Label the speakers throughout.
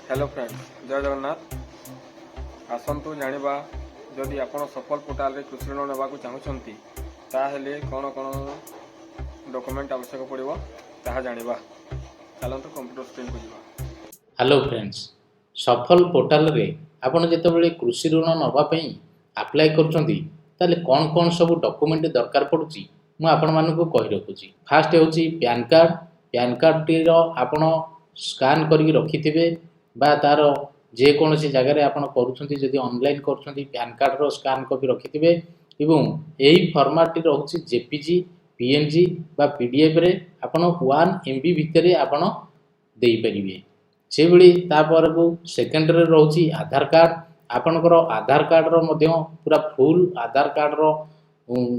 Speaker 1: Hello friends, जय जगन्नाथ। आसतु जानिबा जदि आपण सफल पोर्टाल रे कृषि ऋण नेबाकू चाहुछंती ताहेले कोन कोन डॉक्यूमेंट आवश्यक पड़िबो ताहा जानिबा। चलंतु कंप्यूटर स्क्रीन को जिबा।
Speaker 2: हेलो फ्रेंड्स, सफल पोर्टाल रे आपण जेतेबेले कृषि ऋण नबा पई अप्लाई करछंती ताले कोन कोन सब डॉक्यूमेंट दरकार पड़ुची मु आपण मानको कहि रखुची। फास्ट होची पैन कार्ड टी रो आपण स्कैन करके रखिथिबे बा तार जे कोनोसी जगह रे आपण करूछंती जदि ऑनलाइन करूछंती पैन कार्ड रो स्कैन कॉपी रखिथिबे एवं एही फॉर्मेट टी रहउची जेपीजी पीएनजी बा पीडीएफ रे आपण 1 एमबी भितरे आपण देई परिबे। से भली तापर को सेकेंड रे रहउची आधार कार्ड। आपनकर आधार कार्ड रो मध्य पूरा फुल आधार कार्ड रो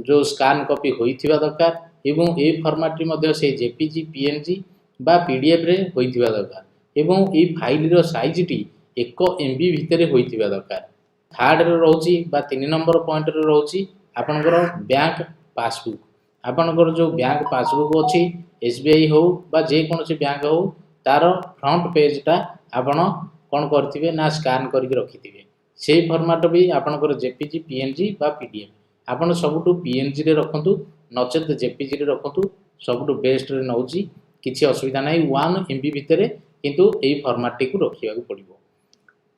Speaker 2: जो स्कैन कॉपी होइथिबा दरकार एवं ए फॉर्मेट टी मध्य से जेपीजी पीएनजी बा पीडीएफ रे होइथिबा दरकार एवं ए फाइल रो साइज टी 1 एमबी भितरे होइथिबा दरकार। थर्ड रे रहउची बा 3 नंबर पॉइंट रे रहउची आपनकर बैंक पासबुक। आपनकर जो बैंक पासबुक अछि एसबीआई हो बा जे कोनोसी बैंक हो तार फ्रंट पेज टा आपण कोन करथिबे ना स्कैन करके रखिथिबे। सेही फॉर्मेट भी आपनकर जेपीजी पीएनजी बा पीडीएफ आपण सबटू पीएनजी रे रखंतु नचेत जेपीजी रे रखंतु सबटू बेस्ट रे नउची किछि असुविधा नाही 1 एमबी भितरे किंतु एही फॉर्मेट टी को रखिया को पड़िबो।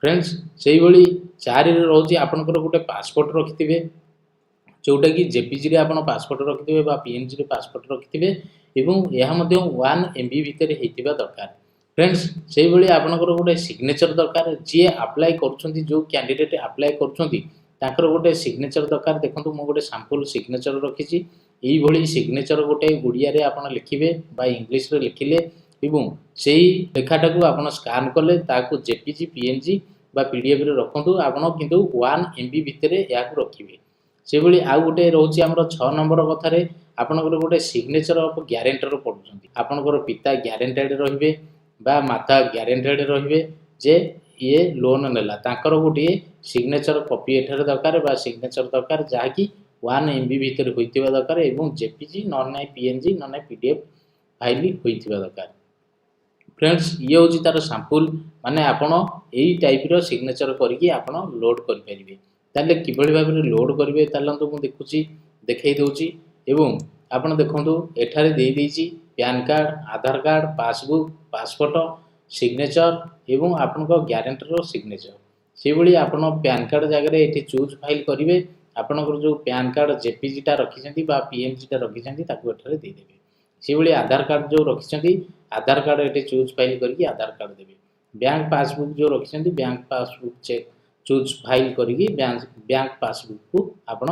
Speaker 2: फ्रेंड्स सेही भली 4 रे रहउची आपनकर गोटे पासपोर्ट रखिथिबे जोटा कि जेपीजी रे आपण पासपोर्ट रखिथिबे बा पीएनजी रे पासपोर्ट रखिथिबे एवं यह मध्ये 1 एमबी भितरे हेतिबा दरकार। फ्रेंड्स सेही भली आपनकर गोटे सिग्नेचर दरकार। जे अप्लाई करछंती जो कैंडिडेट अप्लाई करछंती ताकर गोटे सिग्नेचर दरकार। देखंतु मो गोटे सैंपल सिग्नेचर रखिछि। एही भली सिग्नेचर गोटे गुडिया रे आपण लिखिबे बा इंग्लिश रे लिखिले एवं सेही लेखाटा को आपण स्कैन करले ताकू जेपीजी पीएनजी बा पीडीएफ रे रखंतु आपण किंतु 1 एमबी भितरे या को रखिबे। से भली आउ गोटे रहउची हमर 6 नंबर कथा रे आपनकर गोटे सिग्नेचर ऑफ गारंटर पडुचंती। आपनकर पिता गारंटेड रहिबे बा माता गारंटेड रहिबे जे ये लोन नेला ताकर गोटे सिग्नेचर कॉपी एठारे दरकार बा सिग्नेचर दरकार जहा कि 1 एमबी भितरे होइतिबा दरकार एवं जेपीजी ननै पीएनजी ननै पीडीएफ फाइल होइतिबा दरकार। फ्रेंड्स ये होची तार सैंपल माने आपण एही टाइप रो सिग्नेचर करके आपण लोड करि परिबे। ताले किबळी भाबरे लोड करिवे ताले तो मु देखुची देखाई दउची एवं आपण देखंतु एठारे देई देइची पैन कार्ड आधार कार्ड पासबुक पासपोर्ट सिग्नेचर एवं आपनको गारंटर रो सिग्नेचर। से भली आपण पैन कार्ड जगह रे एठी चूज फाइल करिवे आपनकर जो पैन कार्ड जेपीजी टा रखिसंती बा पीएनजी टा रखिसंती ताकू एठारे देई देबे। से भली आधार कार्ड जो रखिसंती आधार कार्ड एठी चूज फाइल करके आधार कार्ड देबे। बैंक पासबुक जो रखिसंती bank passbook check choose file करके बैंक पासबुक को आपण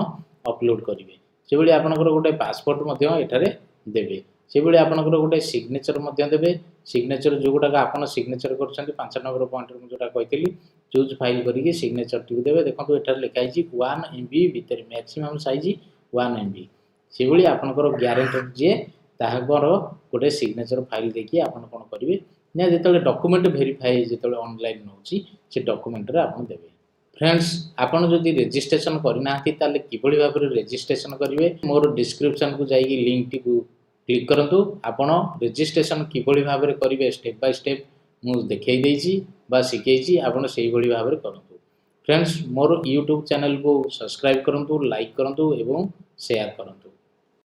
Speaker 2: अपलोड करिवे। से भली आपनकर गोटे पासपोर्ट मध्य एठारे देबे। से भली आपनकर गोटे सिग्नेचर मध्य देबे। सिग्नेचर जो गोटा आपण सिग्नेचर करछंती 5 नंबर पॉइंट रे जोटा कहितली चूज फाइल करके सिग्नेचर टी देबे। देखंतु एठारे लिखा हिची 1 एमबी भितर मैक्सिमम साइज 1 एमबी। से भली आपनकर गारंटर जे ताहाकर गोटे सिग्नेचर फाइल देखि आपण कोन करिवे ना जेतले डॉक्यूमेंट वेरीफाई जेतले ऑनलाइन नउची से डॉक्यूमेंट रे आपण देबे। फ्रेंड्स आपण जदि रजिस्ट्रेशन करना हती ताले किबळी भाबरे रजिस्ट्रेशन करिवे मोर डिस्क्रिप्शन को जाई लिंक टी को क्लिक करंतु। आपण रजिस्ट्रेशन किबळी भाबरे करिवे स्टेप बाय स्टेप मु देखाई देइची बा सिखैची आपण सेही भली भाबरे करंतु। फ्रेंड्स मोर YouTube चैनल को सब्सक्राइब करंतु लाइक करंतु एवं शेयर करंतु।